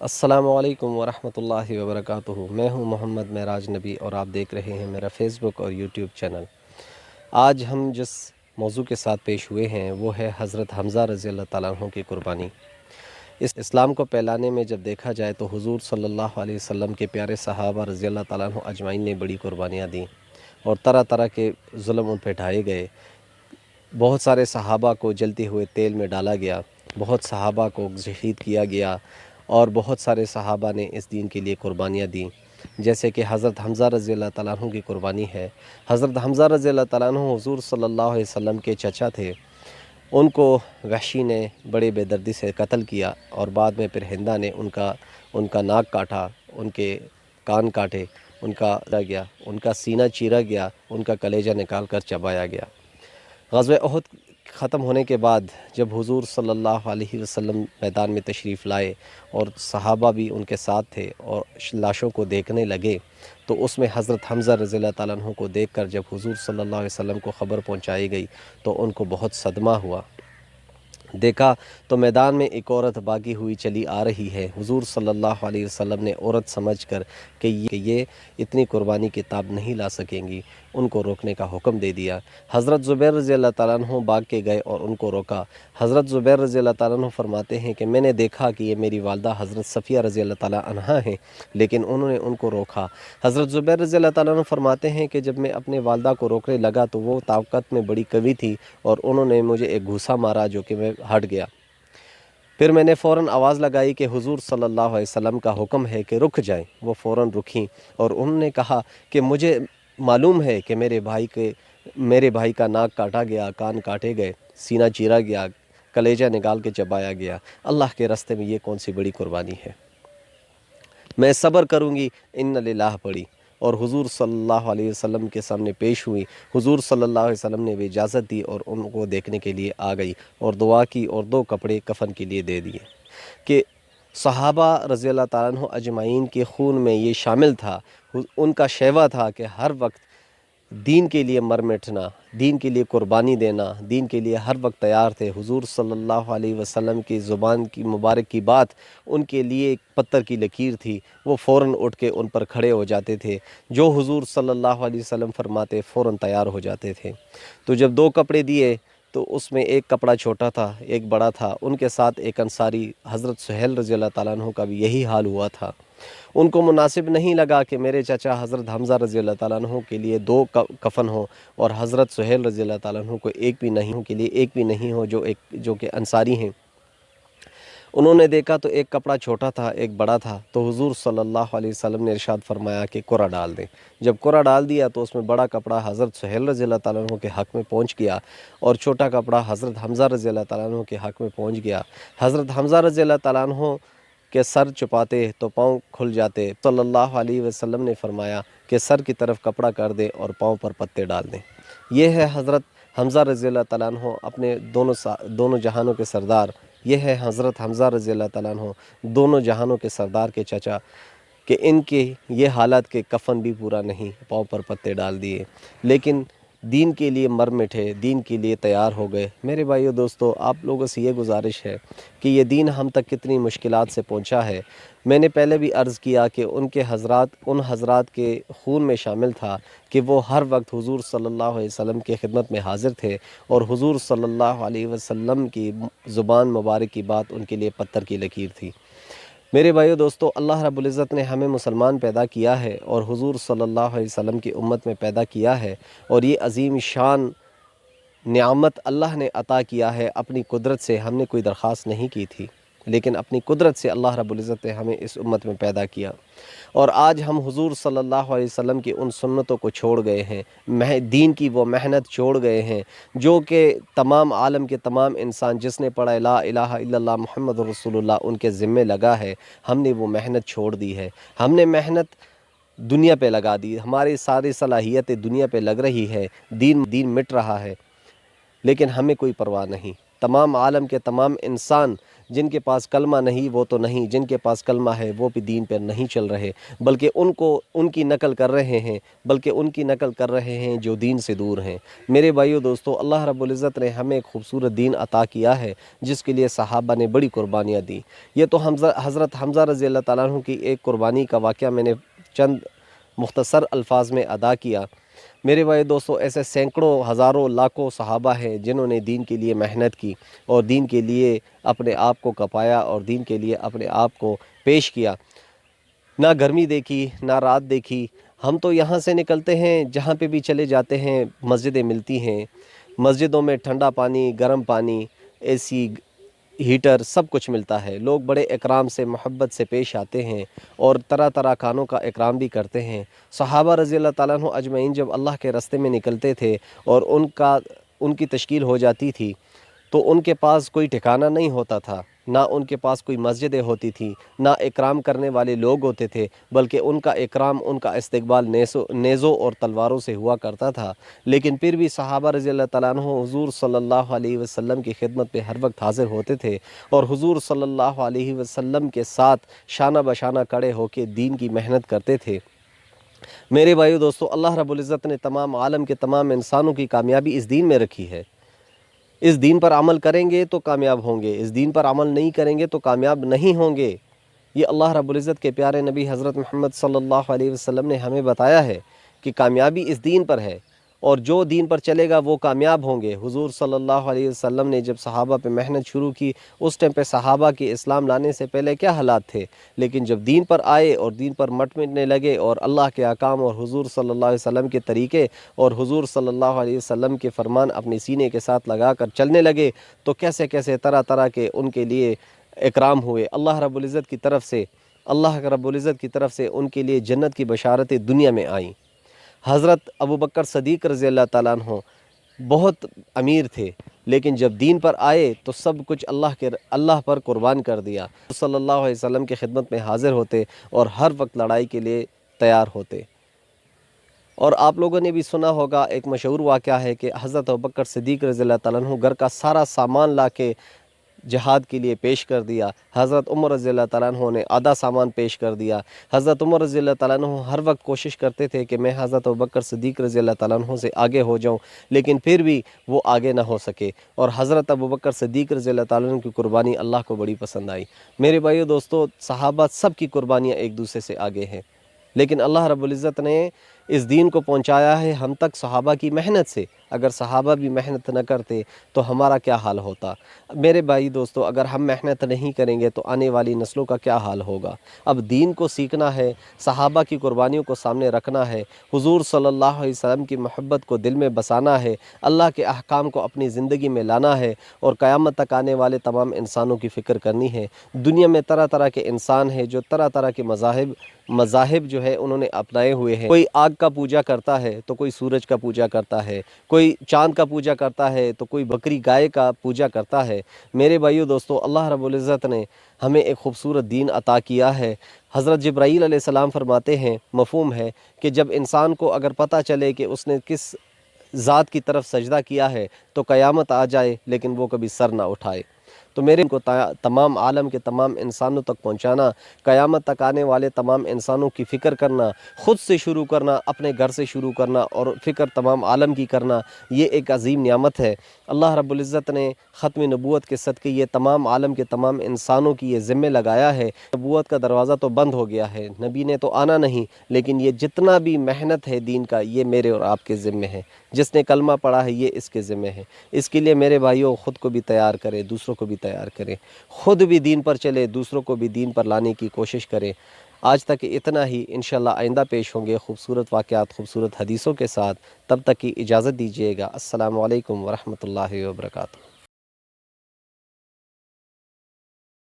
السلام علیکم ورحمۃ اللہ وبرکاتہ۔ میں ہوں محمد معراج نبی اور آپ دیکھ رہے ہیں میرا فیس بک اور یوٹیوب چینل۔ آج ہم جس موضوع کے ساتھ پیش ہوئے ہیں وہ ہے حضرت حمزہ رضی اللہ تعالیٰ عنہ کی قربانی۔ اس اسلام کو پھیلانے میں جب دیکھا جائے تو حضور صلی اللہ علیہ وسلم کے پیارے صحابہ رضی اللہ تعالیٰ عنہ اجمعین نے بڑی قربانیاں دیں اور طرح طرح کے ظلم ان پہ ڈھائے گئے۔ بہت سارے صحابہ کو جلتے ہوئے تیل میں ڈالا گیا، بہت صحابہ کو شہید کیا گیا اور بہت سارے صحابہ نے اس دین کے لیے قربانیاں دیں، جیسے کہ حضرت حمزہ رضی اللہ تعالیٰ عنہ کی قربانی ہے۔ حضرت حمزہ رضی اللہ تعالیٰ عنہ حضور صلی اللہ علیہ وسلم کے چچا تھے۔ ان کو وحشی نے بڑے بے دردی سے قتل کیا اور بعد میں پھر ہندا نے ان کا ناک کاٹا، ان کے کان کاٹے، ان کا سینہ چیرا گیا، ان کا کلیجہ نکال کر چبایا گیا۔ غزوہ احد ختم ہونے کے بعد جب حضور صلی اللہ علیہ وسلم میدان میں تشریف لائے اور صحابہ بھی ان کے ساتھ تھے اور لاشوں کو دیکھنے لگے، تو اس میں حضرت حمزہ رضی اللہ تعالیٰ عنہ کو دیکھ کر جب حضور صلی اللہ علیہ وسلم کو خبر پہنچائی گئی تو ان کو بہت صدمہ ہوا۔ دیکھا تو میدان میں ایک عورت بھاگی ہوئی چلی آ رہی ہے۔ حضور صلی اللہ علیہ وسلم نے عورت سمجھ کر کہ یہ اتنی قربانی کی تاب نہیں لا سکیں گی، ان کو روکنے کا حکم دے دیا۔ حضرت زبیر رضی اللہ تعالیٰ عنہ بھاگ کے گئے اور ان کو روکا۔ حضرت زبیر رضی اللہ تعالیٰ عنہ فرماتے ہیں کہ میں نے دیکھا کہ یہ میری والدہ حضرت صفیہ رضی اللہ تعالیٰ عنہا ہیں، لیکن انہوں نے ان کو روکا۔ حضرت زبیر رضی اللہ تعالیٰ عنہ فرماتے ہیں کہ جب میں اپنے والدہ کو روکنے لگا تو وہ طاقت میں بڑی قوی تھی اور انہوں نے مجھے ایک گھوسا مارا جو کہ میں ہٹ گیا۔ پھر میں نے فوراً آواز لگائی کہ حضور صلی اللہ علیہ وسلم کا حکم ہے کہ رک جائیں۔ وہ فوراً رکیں اور انہوں نے کہا کہ مجھے معلوم ہے کہ میرے بھائی کا ناک کاٹا گیا، کان کاٹے گئے، سینہ چیرا گیا، کلیجہ نکال کے چبایا گیا۔ اللہ کے راستے میں یہ کون سی بڑی قربانی ہے؟ میں صبر کروں گی، ان للہ پڑھی اور حضور صلی اللہ علیہ وسلم کے سامنے پیش ہوئی۔ حضور صلی اللہ علیہ وسلم نے بھی اجازت دی اور ان کو دیکھنے کے لیے آ گئی اور دعا کی اور 2 کپڑے کفن کے لیے دے دیے کہ صحابہ رضی اللہ تعالیٰ عنہ اجمعین کے خون میں یہ شامل تھا۔ ان کا شیوا تھا کہ ہر وقت دین کے لیے مر مٹنا، دین کے لیے قربانی دینا، دین کے لیے ہر وقت تیار تھے۔ حضور صلی اللہ علیہ وسلم کی زبان کی مبارک کی بات ان کے لیے ایک پتھر کی لکیر تھی، وہ فوراً اٹھ کے ان پر کھڑے ہو جاتے تھے، جو حضور صلی اللہ علیہ وسلم فرماتے فوراً تیار ہو جاتے تھے۔ تو جب 2 کپڑے دیے تو اس میں ایک کپڑا چھوٹا تھا، ایک بڑا تھا۔ ان کے ساتھ ایک انصاری حضرت سہیل رضی اللہ تعالیٰ عنہ کا بھی یہی حال ہوا تھا۔ ان کو مناسب نہیں لگا کہ میرے چچا حضرت حمزہ رضی اللہ تعالیٰ عنہ کے لیے 2 کفن ہوں اور حضرت سہیل رضی اللہ تعالیٰ عنہ کو ایک بھی نہیں ہو جو کہ انصاری ہیں۔ انہوں نے دیکھا تو ایک کپڑا چھوٹا تھا، ایک بڑا تھا، تو حضور صلی اللہ علیہ وسلم نے ارشاد فرمایا کہ قرہ ڈال دیں۔ جب قرہ ڈال دیا تو اس میں بڑا کپڑا حضرت سہیل رضی اللہ تعالیٰ عنہ کے حق میں پہنچ گیا اور چھوٹا کپڑا حضرت حمزہ رضی اللہ تعالیٰ عنہ کے حق میں پہنچ گیا۔ حضرت حمزہ رضی اللہ تعالیٰ عنہ کہ سر چھپاتے تو پاؤں کھل جاتے۔ صلی اللہ علیہ وسلم نے فرمایا کہ سر کی طرف کپڑا کر دیں اور پاؤں پر پتے ڈال دیں۔ یہ ہے حضرت حمزہ رضی اللہ تعالیٰ عنہ اپنے دونوں جہانوں کے سردار۔ یہ ہے حضرت حمزہ رضی اللہ تعالیٰ عنہ دونوں جہانوں کے سردار کے چچا کہ ان کے یہ حالت کے کفن بھی پورا نہیں، پاؤں پر پتے ڈال دیے، لیکن دین کے لیے مر مٹھے، دین کے لیے تیار ہو گئے۔ میرے بھائیو دوستو، آپ لوگوں سے یہ گزارش ہے کہ یہ دین ہم تک کتنی مشکلات سے پہنچا ہے۔ میں نے پہلے بھی عرض کیا کہ ان حضرات کے خون میں شامل تھا کہ وہ ہر وقت حضور صلی اللہ علیہ وسلم کی خدمت میں حاضر تھے اور حضور صلی اللہ علیہ وسلم کی زبان مبارک کی بات ان کے لیے پتھر کی لکیر تھی۔ میرے بھائیو دوستو، اللہ رب العزت نے ہمیں مسلمان پیدا کیا ہے اور حضور صلی اللہ علیہ وسلم کی امت میں پیدا کیا ہے، اور یہ عظیم شان نعمت اللہ نے عطا کیا ہے اپنی قدرت سے۔ ہم نے کوئی درخواست نہیں کی تھی، لیکن اپنی قدرت سے اللہ رب العزت نے ہمیں اس امت میں پیدا کیا، اور آج ہم حضور صلی اللہ علیہ وسلم کی ان سنتوں کو چھوڑ گئے ہیں، دین کی وہ محنت چھوڑ گئے ہیں جو کہ تمام عالم کے تمام انسان جس نے پڑھا لا الہ الا اللہ محمد رسول اللہ ان کے ذمے لگا ہے۔ ہم نے وہ محنت چھوڑ دی ہے، ہم نے محنت دنیا پہ لگا دی، ہماری ساری صلاحیتیں دنیا پہ لگ رہی ہے، دین مٹ رہا ہے، لیکن ہمیں کوئی پرواہ نہیں۔ تمام عالم کے تمام انسان جن کے پاس کلمہ نہیں وہ تو نہیں، جن کے پاس کلمہ ہے وہ بھی دین پر نہیں چل رہے، بلکہ ان کی نقل کر رہے ہیں جو دین سے دور ہیں۔ میرے بھائیو دوستو، اللہ رب العزت نے ہمیں ایک خوبصورت دین عطا کیا ہے جس کے لیے صحابہ نے بڑی قربانیاں دی۔ یہ تو حضرت حمزہ رضی اللہ تعالیٰ عنہ کی ایک قربانی کا واقعہ میں نے چند مختصر الفاظ میں ادا کیا۔ میرے بھائی دوستو، ایسے سینکڑوں، ہزاروں، لاکھوں صحابہ ہیں جنہوں نے دین کے لیے محنت کی اور دین کے لیے اپنے آپ کو کپایا اور دین کے لیے اپنے آپ کو پیش کیا۔ نہ گرمی دیکھی، نہ رات دیکھی۔ ہم تو یہاں سے نکلتے ہیں، جہاں پہ بھی چلے جاتے ہیں مسجدیں ملتی ہیں، مسجدوں میں ٹھنڈا پانی، گرم پانی، اے سی، ہیٹر، سب کچھ ملتا ہے۔ لوگ بڑے اکرام سے، محبت سے پیش آتے ہیں اور طرح طرح کھانوں کا اکرام بھی کرتے ہیں۔ صحابہ رضی اللہ تعالیٰ عنہ اجمعین جب اللہ کے راستے میں نکلتے تھے اور ان کی تشکیل ہو جاتی تھی تو ان کے پاس کوئی ٹھکانہ نہیں ہوتا تھا، نہ ان کے پاس کوئی مسجدیں ہوتی تھیں، نہ اکرام کرنے والے لوگ ہوتے تھے، بلکہ ان کا اکرام، ان کا استقبال نیزوں اور تلواروں سے ہوا کرتا تھا۔ لیکن پھر بھی صحابہ رضی اللہ تعالیٰ عنہ حضور صلی اللہ علیہ وسلم کی خدمت پہ ہر وقت حاضر ہوتے تھے اور حضور صلی اللہ علیہ وسلم کے ساتھ شانہ بشانہ کھڑے ہو کے دین کی محنت کرتے تھے۔ میرے بھائیو دوستو، اللہ رب العزت نے تمام عالم کے تمام انسانوں کی کامیابی اس دین میں رکھی ہے۔ اس دین پر عمل کریں گے تو کامیاب ہوں گے، اس دین پر عمل نہیں کریں گے تو کامیاب نہیں ہوں گے۔ یہ اللہ رب العزت کے پیارے نبی حضرت محمد صلی اللہ علیہ وسلم نے ہمیں بتایا ہے کہ کامیابی اس دین پر ہے، اور جو دین پر چلے گا وہ کامیاب ہوں گے۔ حضور صلی اللہ علیہ وسلم نے جب صحابہ پہ محنت شروع کی، اس ٹائم پہ صحابہ کے اسلام لانے سے پہلے کیا حالات تھے، لیکن جب دین پر آئے اور دین پر مٹنے لگے اور اللہ کے احکام اور حضور صلی اللہ علیہ وسلم کے طریقے اور حضور صلی اللہ علیہ وسلم کے فرمان اپنے سینے کے ساتھ لگا کر چلنے لگے، تو کیسے کیسے طرح طرح کے ان کے لیے اکرام ہوئے۔ اللہ رب العزت کی طرف سے ان کے لیے جنت کی بشارتیں دنیا میں آئیں۔ حضرت ابوبکر صدیق رضی اللہ تعالیٰ عنہ بہت امیر تھے، لیکن جب دین پر آئے تو سب کچھ اللہ پر قربان کر دیا۔ صلی اللہ علیہ وسلم کی خدمت میں حاضر ہوتے اور ہر وقت لڑائی کے لیے تیار ہوتے۔ اور آپ لوگوں نے بھی سنا ہوگا، ایک مشہور واقعہ ہے کہ حضرت ابوبکر صدیق رضی اللہ تعالیٰ عنہ گھر کا سارا سامان لا کے جہاد کے لیے پیش کر دیا۔ حضرت عمر رضی اللہ تعالیٰ عنہ نے آدھا سامان پیش کر دیا۔ حضرت عمر رضی اللہ تعالیٰ عنہ ہر وقت کوشش کرتے تھے کہ میں حضرت ابوبکر صدیق رضی اللہ تعالیٰ عنہ سے آگے ہو جاؤں، لیکن پھر بھی وہ آگے نہ ہو سکے، اور حضرت ابوبکر صدیق رضی اللہ تعالیٰ عنہ کی قربانی اللہ کو بڑی پسند آئی۔ میرے بھائیو دوستو، صحابہ سب کی قربانیاں ایک دوسرے سے آگے ہیں، لیکن اللہ رب العزت نے اس دین کو پہنچایا ہے ہم تک صحابہ کی محنت سے۔ اگر صحابہ بھی محنت نہ کرتے تو ہمارا کیا حال ہوتا؟ میرے بھائی دوستو، اگر ہم محنت نہیں کریں گے تو آنے والی نسلوں کا کیا حال ہوگا؟ اب دین کو سیکھنا ہے، صحابہ کی قربانیوں کو سامنے رکھنا ہے، حضور صلی اللہ علیہ وسلم کی محبت کو دل میں بسانا ہے، اللہ کے احکام کو اپنی زندگی میں لانا ہے، اور قیامت تک آنے والے تمام انسانوں کی فکر کرنی ہے۔ دنیا میں طرح طرح کے انسان ہیں جو طرح طرح کے مذاہب جو ہے انہوں نے اپنائے ہوئے ہیں۔ کوئی آگ کا پوجا کرتا ہے تو کوئی سورج کا پوجا کرتا ہے، کوئی چاند کا پوجا کرتا ہے تو کوئی بکری گائے کا پوجا کرتا ہے۔ میرے بھائیو دوستو، اللہ رب العزت نے ہمیں ایک خوبصورت دین عطا کیا ہے۔ حضرت جبرائیل علیہ السلام فرماتے ہیں، مفہوم ہے کہ جب انسان کو اگر پتہ چلے کہ اس نے کس ذات کی طرف سجدہ کیا ہے تو قیامت آ جائے لیکن وہ کبھی سر نہ اٹھائے۔ تو میرے کو تمام عالم کے تمام انسانوں تک پہنچانا، قیامت تک آنے والے تمام انسانوں کی فکر کرنا، خود سے شروع کرنا، اپنے گھر سے شروع کرنا اور فکر تمام عالم کی کرنا، یہ ایک عظیم نعمت ہے۔ اللہ رب العزت نے ختم نبوت کے صدقے یہ تمام عالم کے تمام انسانوں کی یہ ذمہ لگایا ہے۔ نبوت کا دروازہ تو بند ہو گیا ہے، نبی نے تو آنا نہیں، لیکن یہ جتنا بھی محنت ہے دین کا، یہ میرے اور آپ کے ذمہ ہے۔ جس نے کلمہ پڑھا ہے یہ اس کے ذمہ ہے۔ اس کے لیے میرے بھائیوں، خود کو بھی تیار کریں، دوسروں کو بھی تیار کریں، خود بھی دین پر چلے، دوسروں کو بھی دین پر لانے کی کوشش کریں۔ آج تک اتنا ہی، انشاءاللہ آئندہ پیش ہوں گے خوبصورت واقعات، خوبصورت حدیثوں کے ساتھ۔ تب تک کی اجازت دیجیے گا۔ السلام علیکم ورحمۃ اللہ وبرکاتہ۔